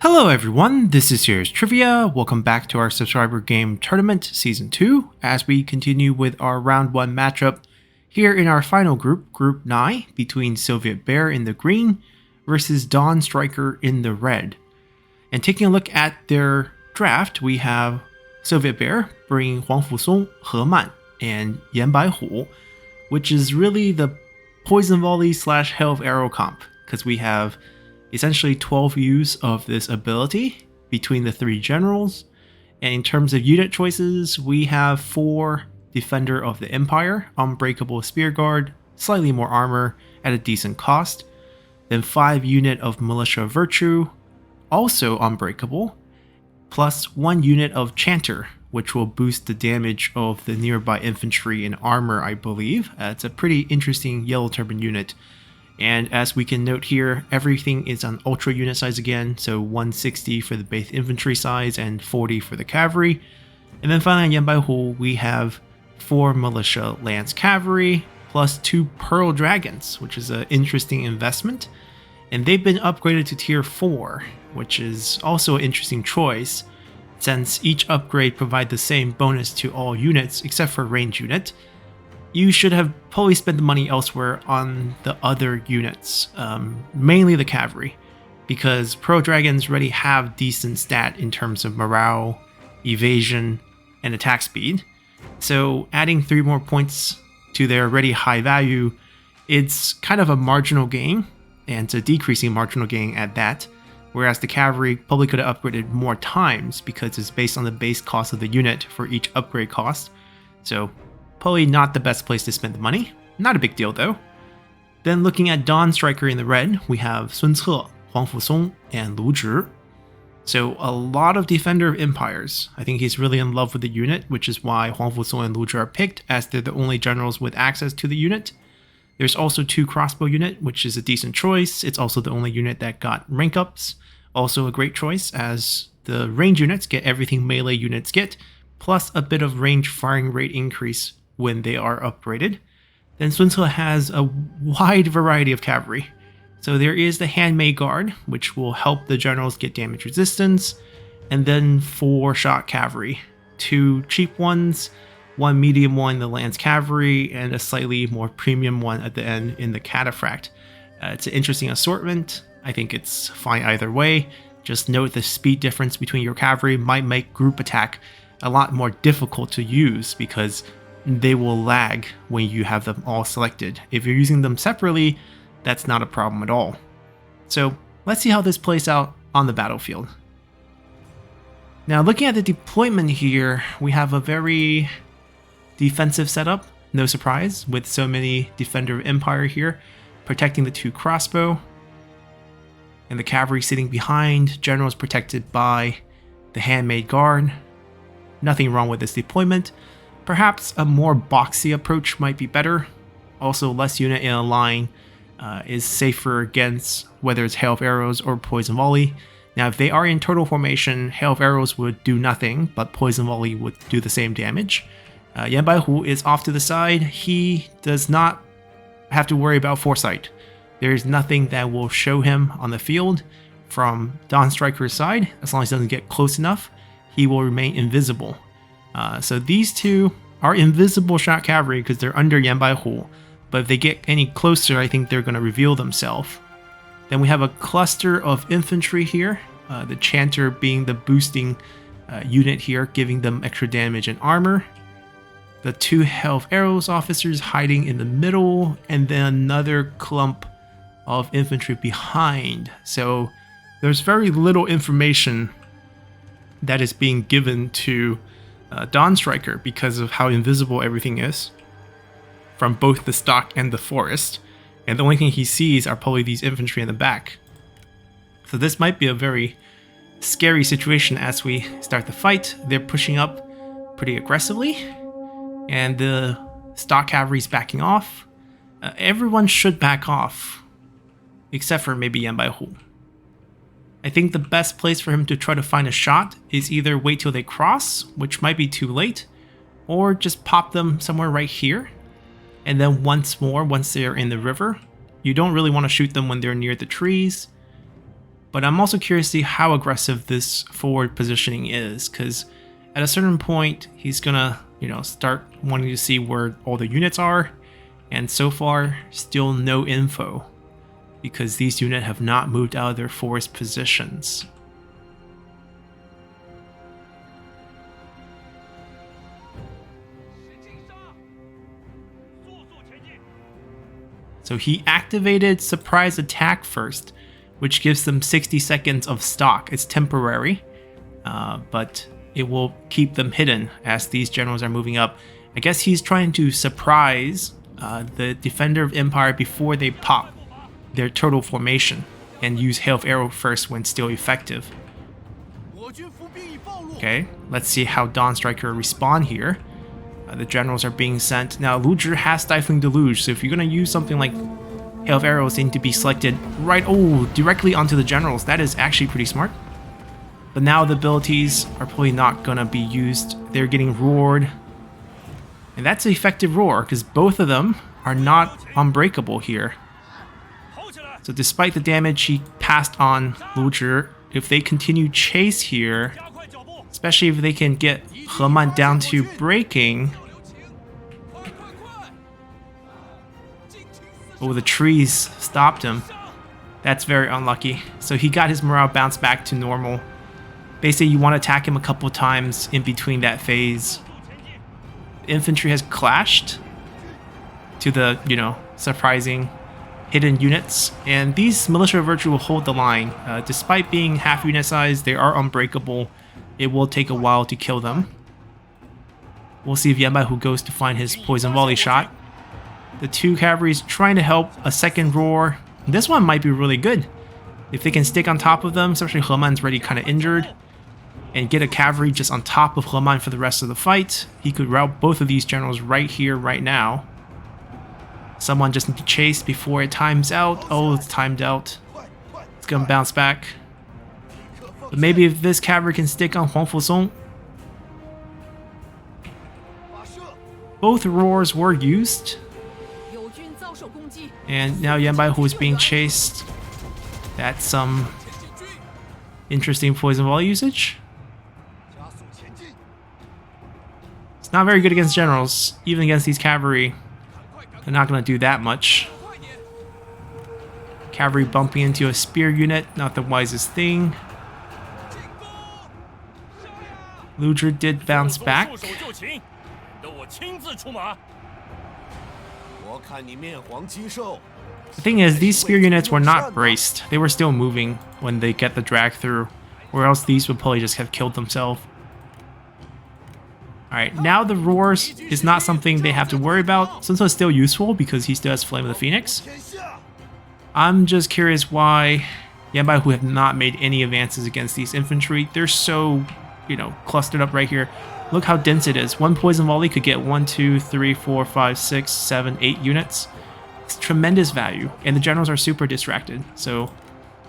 Hello everyone, this is Here's Trivia. Welcome back to our subscriber game tournament season 2 as we continue with our round 1 matchup here in our final group, Group 9, between SovietBear in the green versus Dawnstriker in the red. And taking a look at their draft, we have SovietBear bringing Huang Fusong, He Man, and Yan Baihu, which is really the poison volley slash hail of arrow comp, because we have essentially 12 use of this ability between the 3 generals. And in terms of unit choices, we have 4 Defender of the Empire, Unbreakable Spear Guard, slightly more armor at a decent cost. Then 5 unit of Militia Virtue, also unbreakable, plus 1 unit of Chanter, which will boost the damage of the nearby infantry and armor, I believe. It's a pretty interesting Yellow Turban unit. And as we can note here, everything is on ultra unit size again, so 160 for the base infantry size and 40 for the cavalry. And then finally on Yan Baihu, we have 4 militia lance cavalry plus 2 pearl dragons, which is an interesting investment. And they've been upgraded to tier 4, which is also an interesting choice, since each upgrade provides the same bonus to all units except for range unit. You should have probably spent the money elsewhere on the other units, mainly the cavalry, because Pearl Dragons already have decent stat in terms of morale, evasion, and attack speed. So adding 3 more points to their already high value, it's kind of a marginal gain, and it's a decreasing marginal gain at that, whereas the cavalry probably could have upgraded more times because it's based on the base cost of the unit for each upgrade cost. So probably not the best place to spend the money. Not a big deal though. Then looking at Dawnstriker in the red, we have Sun Ce, Huang Fusong, and Lu Zhi. So a lot of Defender of Empires. I think he's really in love with the unit, which is why Huang Fusong and Lu Zhi are picked, as they're the only generals with access to the unit. There's also 2 crossbow unit, which is a decent choice. It's also the only unit that got rank ups. Also a great choice, as the range units get everything melee units get, plus a bit of range firing rate increase when they are upgraded. Then Sun Ce has a wide variety of cavalry. So there is the Handmade Guard, which will help the generals get damage resistance, and then 4 shot cavalry, 2 cheap ones, 1 medium one, the Lance Cavalry, and a slightly more premium one at the end in the Cataphract. It's an interesting assortment. I think it's fine either way. Just note the speed difference between your cavalry might make group attack a lot more difficult to use because they will lag when you have them all selected. If you're using them separately, that's not a problem at all. So let's see how this plays out on the battlefield. Now looking at the deployment here, we have a very defensive setup, no surprise, with so many Defender of Empire here, protecting the 2 crossbow, and the cavalry sitting behind, generals protected by the Handmade Guard. Nothing wrong with this deployment. Perhaps a more boxy approach might be better. Also, less unit in a line is safer against whether it's hail of arrows or poison volley. Now, if they are in turtle formation, hail of arrows would do nothing, but poison volley would do the same damage. Yan Baihu is off to the side. He does not have to worry about foresight. There's nothing that will show him on the field from Dawnstriker's side. As long as he doesn't get close enough, he will remain invisible. So these 2 are invisible shot cavalry because they're under Yan Baihu, but if they get any closer, I think they're going to reveal themselves. Then we have a cluster of infantry here, the Chanter being the boosting unit here, giving them extra damage and armor. The 2 hail of arrows officers hiding in the middle, and then another clump of infantry behind. So there's very little information that is being given to Dawnstriker because of how invisible everything is from both the stock and the forest, and the only thing he sees are probably these infantry in the back. So this might be a very scary situation as we start the fight. They're pushing up pretty aggressively, and the stock cavalry is backing off. Everyone should back off, except for maybe Yan Baihu. I think the best place for him to try to find a shot is either wait till they cross, which might be too late, or just pop them somewhere right here. And then once more, once they're in the river, you don't really want to shoot them when they're near the trees. But I'm also curious to see how aggressive this forward positioning is, because at a certain point, he's gonna, start wanting to see where all the units are. And so far, still no info, because these units have not moved out of their forest positions. So he activated surprise attack first, which gives them 60 seconds of stock. It's temporary, but it will keep them hidden as these generals are moving up. I guess he's trying to surprise the Defender of Empire before they pop their turtle formation and use Hail of Arrow first when still effective. Okay, let's see how Dawnstriker respond here. The generals are being sent. Now, Luzhi has Stifling Deluge, so if you're going to use something like Hail of Arrows, they need to be selected directly onto the generals. That is actually pretty smart. But now the abilities are probably not going to be used. They're getting roared. And that's an effective roar, because both of them are not unbreakable here. So despite the damage he passed on Luzhi, if they continue chase here, especially if they can get He Man down to breaking. Oh, the trees stopped him. That's very unlucky. So he got his morale bounced back to normal. Basically, you want to attack him a couple of times in between that phase. The infantry has clashed to the, surprising hidden units. And these militia virtue will hold the line. Despite being half unit size, they are unbreakable. It will take a while to kill them. We'll see if Yanbai goes to find his poison volley shot. The two cavalry's trying to help a second roar. This one might be really good. If they can stick on top of them, especially He Man's already kind of injured, and get a cavalry just on top of He Man for the rest of the fight, he could rout both of these generals right here, right now. Someone just need to chase before it times out. Oh, it's timed out. It's gonna bounce back. But maybe if this cavalry can stick on Huang Fusong. Both roars were used. And now Yanbai Hu is being chased. That's some interesting poison volley usage. It's not very good against generals. Even against these cavalry, they're not going to do that much. Cavalry bumping into a spear unit, not the wisest thing. Luzhi did bounce back. The thing is, these spear units were not braced. They were still moving when they get the drag through, or else these would probably just have killed themselves. Alright, now the roars is not something they have to worry about. Sun Tzu is still useful because he still has Flame of the Phoenix. I'm just curious why Yanbai Hu have not made any advances against these infantry. They're so, clustered up right here. Look how dense it is. One poison volley could get 1, 2, 3, 4, 5, 6, 7, 8 units. It's tremendous value, and the generals are super distracted. So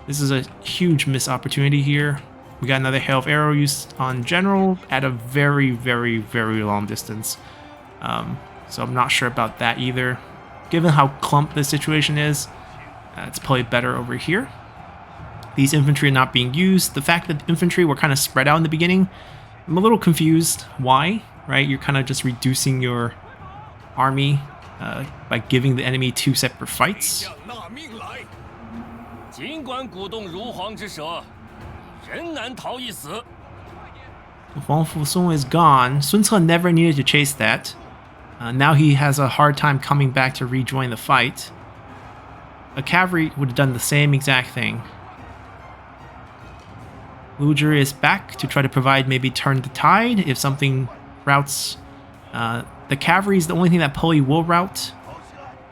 this is a huge missed opportunity here. We got another Hail of Arrow used on general at a very, very, very long distance. So I'm not sure about that either. Given how clumped the situation is, it's probably better over here. These infantry are not being used. The fact that the infantry were kind of spread out in the beginning, I'm a little confused why, right? You're kind of just reducing your army by giving the enemy 2 separate fights. Huang Fusong is gone. Sun Ce never needed to chase that. Now he has a hard time coming back to rejoin the fight. A cavalry would have done the same exact thing. Luzhi is back to try to provide, maybe turn the tide if something routes. The cavalry is the only thing that Poli will route,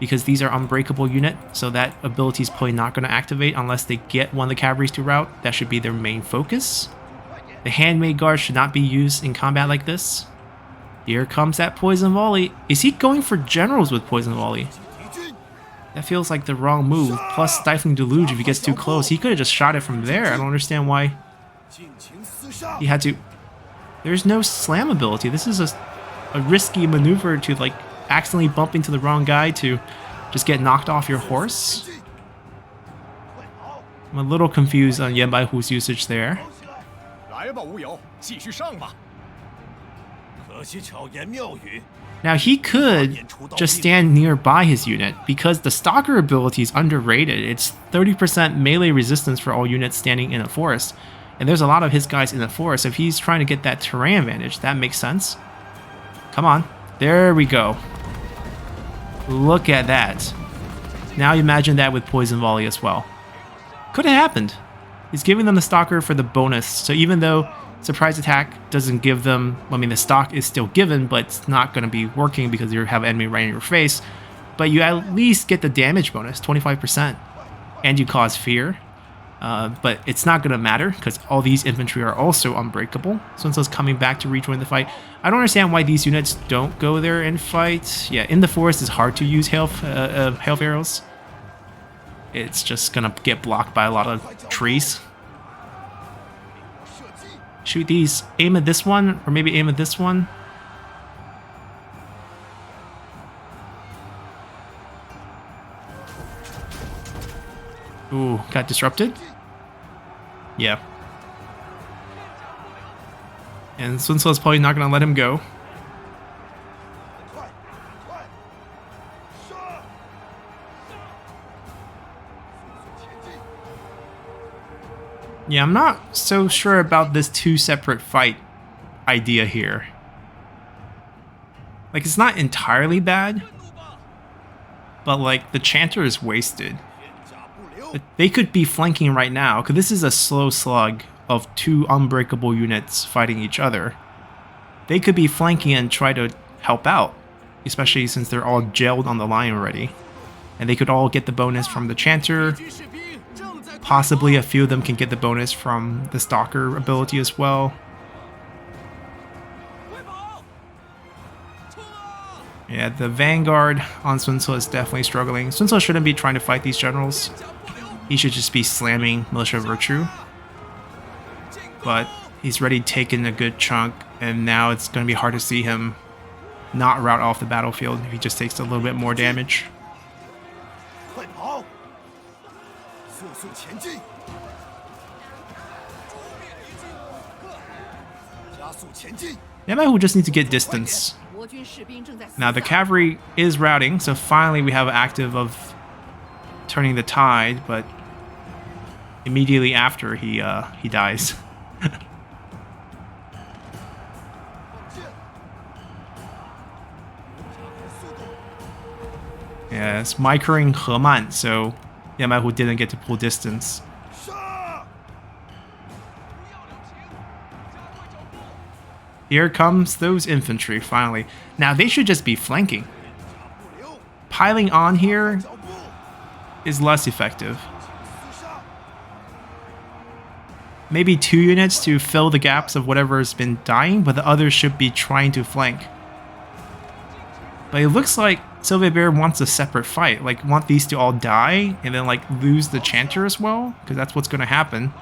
because these are unbreakable unit, so that ability is probably not going to activate unless they get one of the cavalries to route. That should be their main focus. The handmade guard should not be used in combat like this. Here comes that poison volley. Is he going for generals with poison volley? That feels like the wrong move. Plus Stifling Deluge if he gets too close. He could have just shot it from there. I don't understand why he had to. There's no slam ability. This is a risky maneuver to like accidentally bump into the wrong guy to just get knocked off your horse. I'm a little confused on Yan Baihu's usage there. 来吧，无友，继续上吧。 Now he could just stand nearby his unit because the stalker ability is underrated. It's 30% melee resistance for all units standing in a forest. And there's a lot of his guys in the forest. If he's trying to get that terrain advantage, that makes sense. Come on. There we go. Look at that. Now imagine that with Poison Volley as well. Could have happened. He's giving them the stalker for the bonus. So even though surprise attack doesn't give them, I mean, the stock is still given, but it's not going to be working because you have an enemy right in your face. But you at least get the damage bonus, 25%. And you cause fear. But it's not going to matter because all these infantry are also unbreakable. Sun Tzu's coming back to rejoin the fight. I don't understand why these units don't go there and fight. Yeah, in the forest it's hard to use hail arrows. It's just going to get blocked by a lot of trees. Shoot these. Aim at this one, or maybe aim at this one. Ooh, got disrupted. Yeah. And Sun Tzu is probably not going to let him go. Yeah, I'm not so sure about this two separate fight idea here. Like, it's not entirely bad, but like the chanter is wasted. They could be flanking right now, because this is a slow slug of two unbreakable units fighting each other. They could be flanking and try to help out, especially since they're all gelled on the line already. And they could all get the bonus from the chanter. Possibly a few of them can get the bonus from the stalker ability as well. Yeah, the vanguard on Sun Tzu is definitely struggling. Sun Tzu shouldn't be trying to fight these generals. He should just be slamming Militia Virtue. But he's already taken a good chunk, and now it's going to be hard to see him not rout off the battlefield if he just takes a little bit more damage. Yamahu just needs to get distance. Now the cavalry is routing, so finally we have an active of turning the tide, but immediately after he dies. Yeah, it's microing Heman, so Yamahu didn't get to pull distance. Here comes those infantry, finally. Now, they should just be flanking. Piling on here is less effective. Maybe 2 units to fill the gaps of whatever's been dying, but the others should be trying to flank. But it looks like SovietBear wants a separate fight. Like, want these to all die, and then, like, lose the chanter as well? Because that's what's going to happen.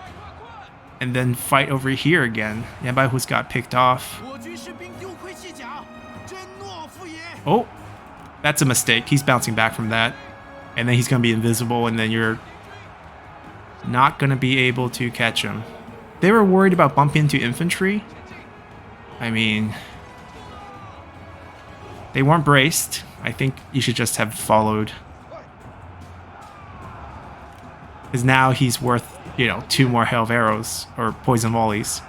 And then fight over here again. Yanbaihu's got picked off. Oh, that's a mistake. He's bouncing back from that. And then he's going to be invisible, and then you're not going to be able to catch him. They were worried about bumping into infantry. I mean, they weren't braced. I think you should just have followed. Because now he's worth, you know, 2 more hail of arrows or poison volleys.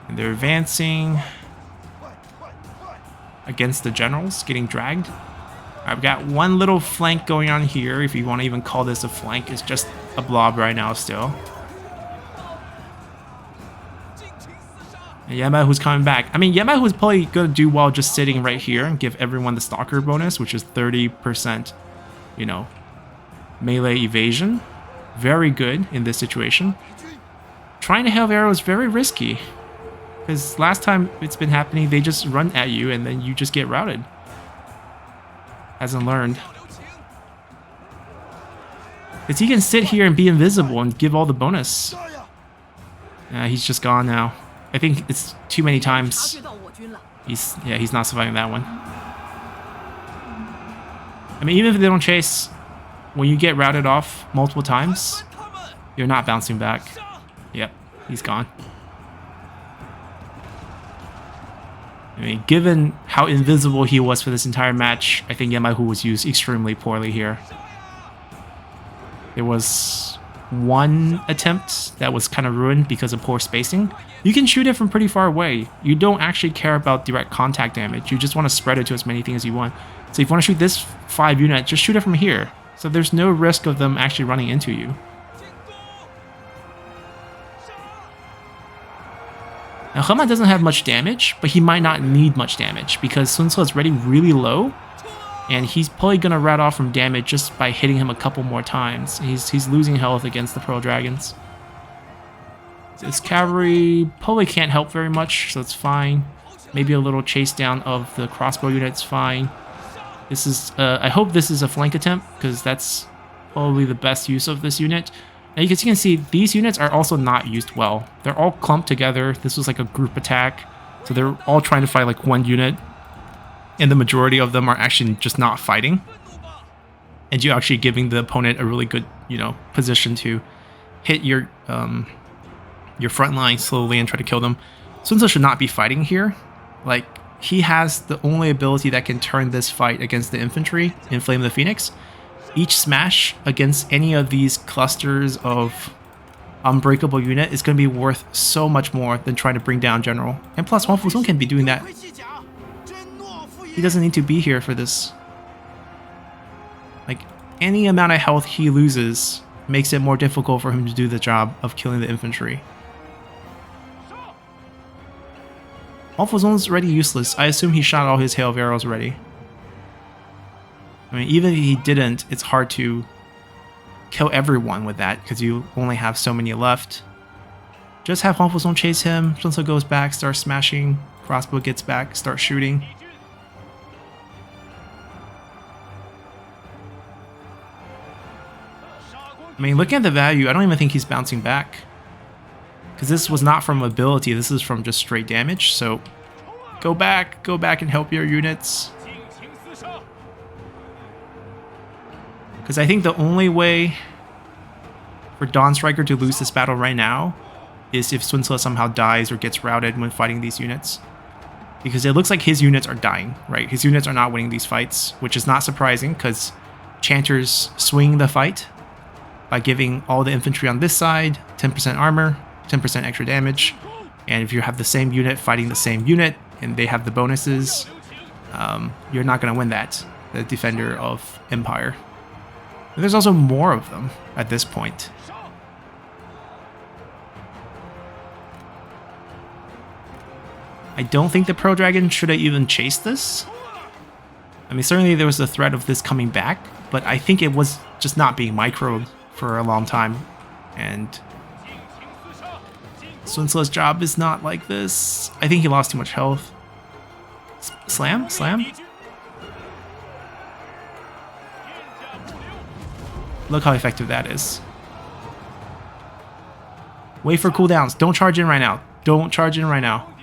And they're advancing against the generals, getting dragged. I've got one little flank going on here, if you want to even call this a flank. It's just a blob right now still. And Yamahu's coming back. I mean, Yamahu's probably going to do well just sitting right here and give everyone the stalker bonus, which is 30%, you know, melee evasion. Very good in this situation. Trying to have arrows is very risky. Because last time it's been happening, they just run at you and then you just get routed. Hasn't learned. Because he can sit here and be invisible and give all the bonus. He's just gone now. I think it's too many times. He's not surviving that one. I mean, even if they don't chase, when you get routed off multiple times, you're not bouncing back. Yep, he's gone. I mean, given how invisible he was for this entire match, I think Yamahu was used extremely poorly here. There was one attempt that was kind of ruined because of poor spacing. You can shoot it from pretty far away. You don't actually care about direct contact damage. You just want to spread it to as many things as you want. So if you want to shoot this 5 unit, just shoot it from here. So there's no risk of them actually running into you. Now, Hema doesn't have much damage, but he might not need much damage because Sun Ce is already really low, and he's probably going to rat off from damage just by hitting him a couple more times. He's losing health against the Pearl Dragons. This cavalry probably can't help very much, so it's fine. Maybe a little chase down of the crossbow unit's fine. This is, I hope this is a flank attempt, because that's probably the best use of this unit. And you can see these units are also not used well. They're all clumped together. This was like a group attack. So they're all trying to fight like one unit. And the majority of them are actually just not fighting. And you're actually giving the opponent a really good, position to hit your front line slowly and try to kill them. Sun Ce should not be fighting here. Like, he has the only ability that can turn this fight against the infantry in Flame of the Phoenix. Each smash against any of these clusters of unbreakable unit is going to be worth so much more than trying to bring down General. And plus, Huang Fusong can be doing that. He doesn't need to be here for this. Like, any amount of health he loses makes it more difficult for him to do the job of killing the infantry. Huang Fusong's already useless. I assume he shot all his hail of arrows already. I mean, even if he didn't, it's hard to kill everyone with that because you only have so many left. Just have Huang Fusong chase him. Sun Ce goes back, starts smashing. Crossbow gets back, starts shooting. I mean, looking at the value, I don't even think he's bouncing back. Because this was not from ability, this is from just straight damage. So go back and help your units. Because I think the only way for Dawnstriker to lose this battle right now is if Sun Ce somehow dies or gets routed when fighting these units. Because it looks like his units are dying, right? His units are not winning these fights, which is not surprising because Chanters swing the fight by giving all the infantry on this side 10% armor, 10% extra damage. And if you have the same unit fighting the same unit and they have the bonuses, you're not going to win that, the Defender of Empire. And there's also more of them at this point. I don't think the Pearl Dragon should have even chased this. I mean, certainly there was the threat of this coming back, but I think it was just not being microed for a long time. And Sun Ce's job is not like this. I think he lost too much health. Slam? Look how effective that is. Wait for cooldowns. Don't charge in right now.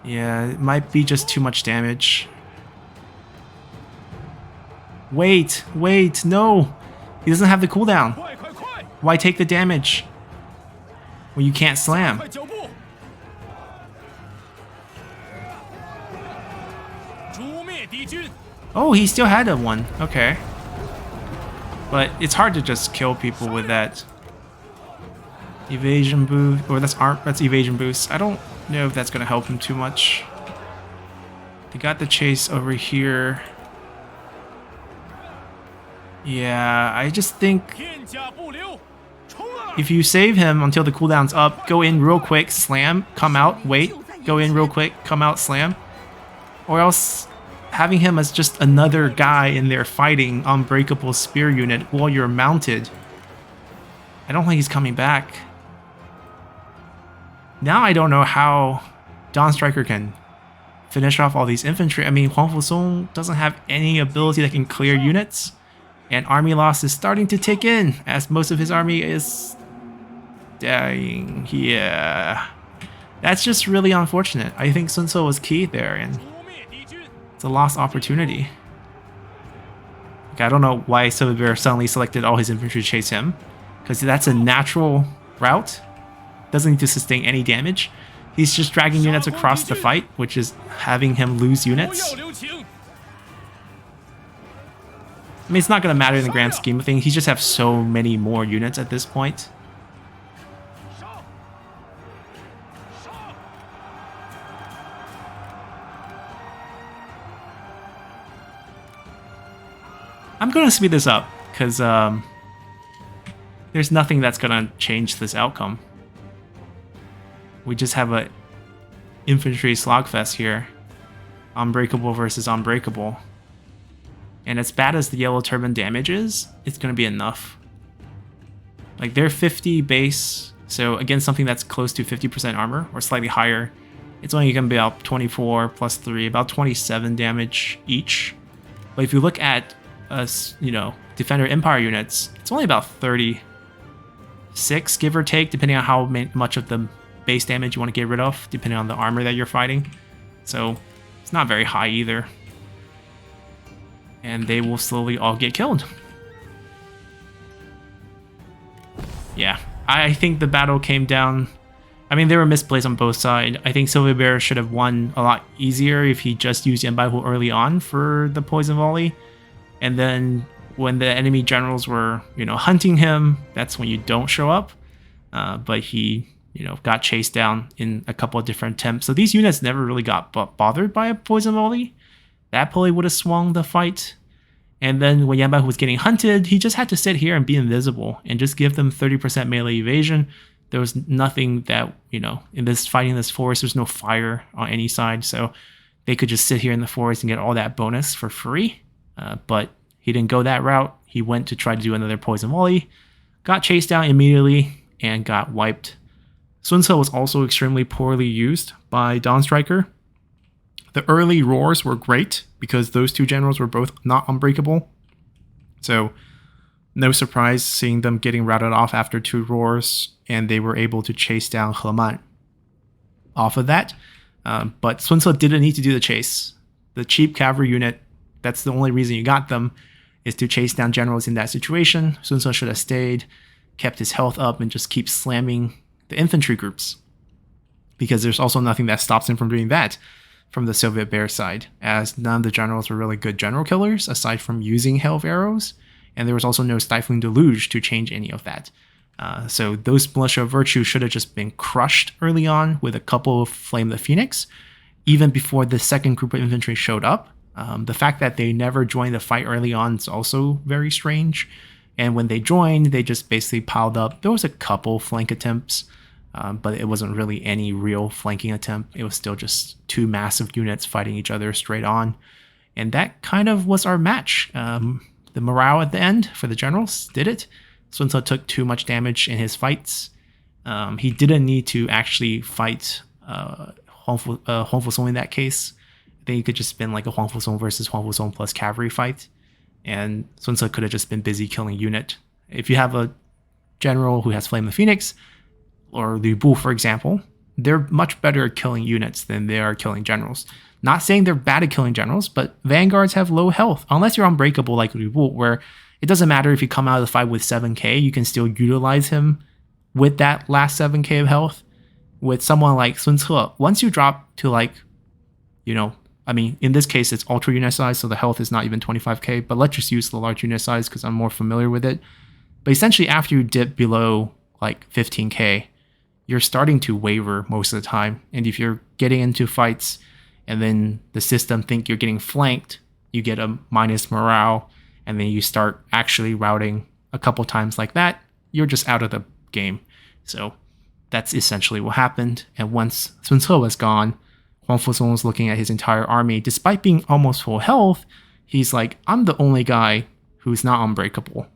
Yeah, it might be just too much damage. Wait, no! He doesn't have the cooldown. Why take the damage when you can't slam? Oh, he still had a one. Okay. But it's hard to just kill people with that evasion boost, or that's evasion boost. I don't know if that's gonna help him too much. They got the chase over here. Yeah, I just think if you save him until the cooldown's up, go in real quick, slam, come out, wait, go in real quick, come out, slam. Or else having him as just another guy in there fighting Unbreakable Spear unit while you're mounted. I don't think he's coming back. Now I don't know how Dawnstriker can finish off all these infantry. I mean, Huang Fusong doesn't have any ability that can clear units. And army loss is starting to tick in as most of his army is dying. Yeah. That's just really unfortunate. I think Sun Ce was key there and it's a lost opportunity. Okay, I don't know why SovietBear suddenly selected all his infantry to chase him, because that's a natural route. Doesn't need to sustain any damage. He's just dragging units across the fight, which is having him lose units. I mean, it's not going to matter in the grand scheme of things. He just have so many more units at this point. I'm going to speed this up, because there's nothing that's going to change this outcome. We just have a infantry slogfest here. Unbreakable versus unbreakable. And as bad as the yellow turban damage is, it's going to be enough. Like, they're 50 base, so against something that's close to 50% armor, or slightly higher, it's only going to be about 24 plus 3, about 27 damage each. But if you look at Defender Empire units, it's only about 36, give or take, depending on how much of the base damage you want to get rid of, depending on the armor that you're fighting. So it's not very high either. And they will slowly all get killed. Yeah, I think the battle came down... I mean, there were misplays on both sides. I think SovietBear should have won a lot easier if he just used Yanbaihu early on for the poison volley. And then when the enemy generals were, hunting him, that's when you don't show up. But he, got chased down in a couple of different attempts. So these units never really got bothered by a poison volley. That probably would have swung the fight. And then when Yanbaihu was getting hunted, he just had to sit here and be invisible and just give them 30% melee evasion. There was nothing that, in this fighting this forest, there's no fire on any side. So they could just sit here in the forest and get all that bonus for free. But he didn't go that route. He went to try to do another poison volley, got chased down immediately, and got wiped. Sun Ce was also extremely poorly used by Dawnstriker. The early roars were great because those two generals were both not unbreakable. So no surprise seeing them getting routed off after 2 roars, and they were able to chase down He Man off of that. But Sun Ce didn't need to do the chase. The cheap cavalry unit, that's the only reason you got them, is to chase down generals in that situation. Sun Ce should have stayed, kept his health up, and just keep slamming the infantry groups. Because there's also nothing that stops him from doing that from the SovietBear side, as none of the generals were really good general killers, aside from using hail of arrows, and there was also no Stifling Deluge to change any of that. So those Militia of Virtue should have just been crushed early on with a couple of Flame the Phoenix, even before the second group of infantry showed up. The fact that they never joined the fight early on is also very strange. And when they joined, they just basically piled up. There was a couple flank attempts, but it wasn't really any real flanking attempt. It was still just 2 massive units fighting each other straight on. And that kind of was our match. The morale at the end for the generals did it. Sun Ce took too much damage in his fights. He didn't need to actually fight Huang Fusong in that case. I think it could just been like a Huang Fusong versus Huang Fusong plus cavalry fight. And Sun Ce could have just been busy killing unit. If you have a general who has Flame the Phoenix, or Lu Bu, for example, they're much better at killing units than they are killing generals. Not saying they're bad at killing generals, but vanguards have low health. Unless you're unbreakable like Lu Bu, where it doesn't matter if you come out of the fight with 7k, you can still utilize him with that last 7k of health. With someone like Sun Ce, once you drop to I mean, in this case, it's ultra unit size, so the health is not even 25k, but let's just use the large unit size because I'm more familiar with it. But essentially, after you dip below like 15k, you're starting to waver most of the time. And if you're getting into fights and then the system think you're getting flanked, you get a minus morale, and then you start actually routing a couple times like that, you're just out of the game. So that's essentially what happened. And once Sun Ce was gone, Huang Fusong was looking at his entire army. Despite being almost full health, he's like, I'm the only guy who's not unbreakable.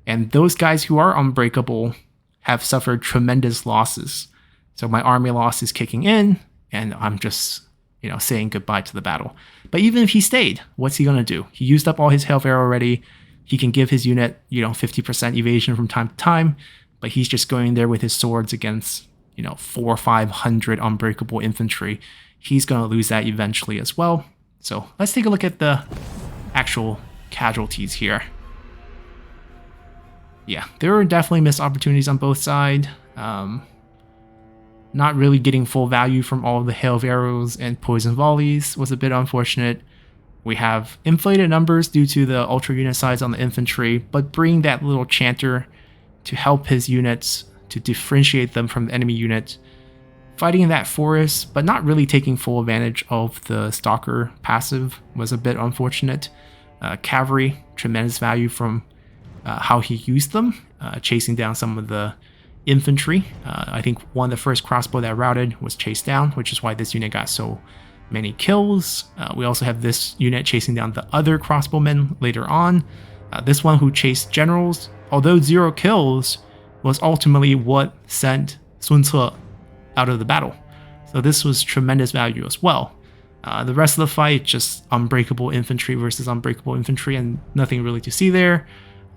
And those guys who are unbreakable have suffered tremendous losses. So my army loss is kicking in, and I'm just, saying goodbye to the battle. But even if he stayed, what's he going to do? He used up all his health arrow already. He can give his unit, 50% evasion from time to time, but he's just going there with his swords against, 400 or 500 unbreakable infantry. He's going to lose that eventually as well. So let's take a look at the actual casualties here. Yeah, there were definitely missed opportunities on both sides. Not really getting full value from all of the hail of arrows and poison volleys was a bit unfortunate. We have inflated numbers due to the ultra unit size on the infantry, but bringing that little chanter to help his units to differentiate them from the enemy unit. Fighting in that forest, but not really taking full advantage of the Stalker passive was a bit unfortunate. Cavalry, tremendous value from how he used them, chasing down some of the infantry. I think one of the first crossbow that routed was chased down, which is why this unit got so many kills. We also have this unit chasing down the other crossbowmen later on. This one who chased generals, although 0 kills, was ultimately what sent Sun Ce out of the battle. So this was tremendous value as well. The rest of the fight, just unbreakable infantry versus unbreakable infantry, and nothing really to see there.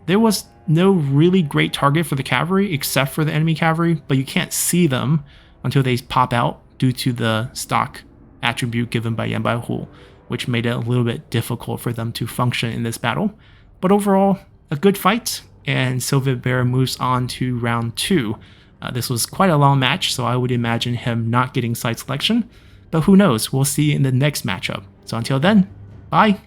There was no really great target for the cavalry except for the enemy cavalry, but you can't see them until they pop out due to the stock attribute given by Yan Baihu, which made it a little bit difficult for them to function in this battle. But overall, a good fight, and SovietBear moves on to round 2. This was quite a long match, so I would imagine him not getting side selection, but who knows, we'll see in the next matchup. So until then, bye!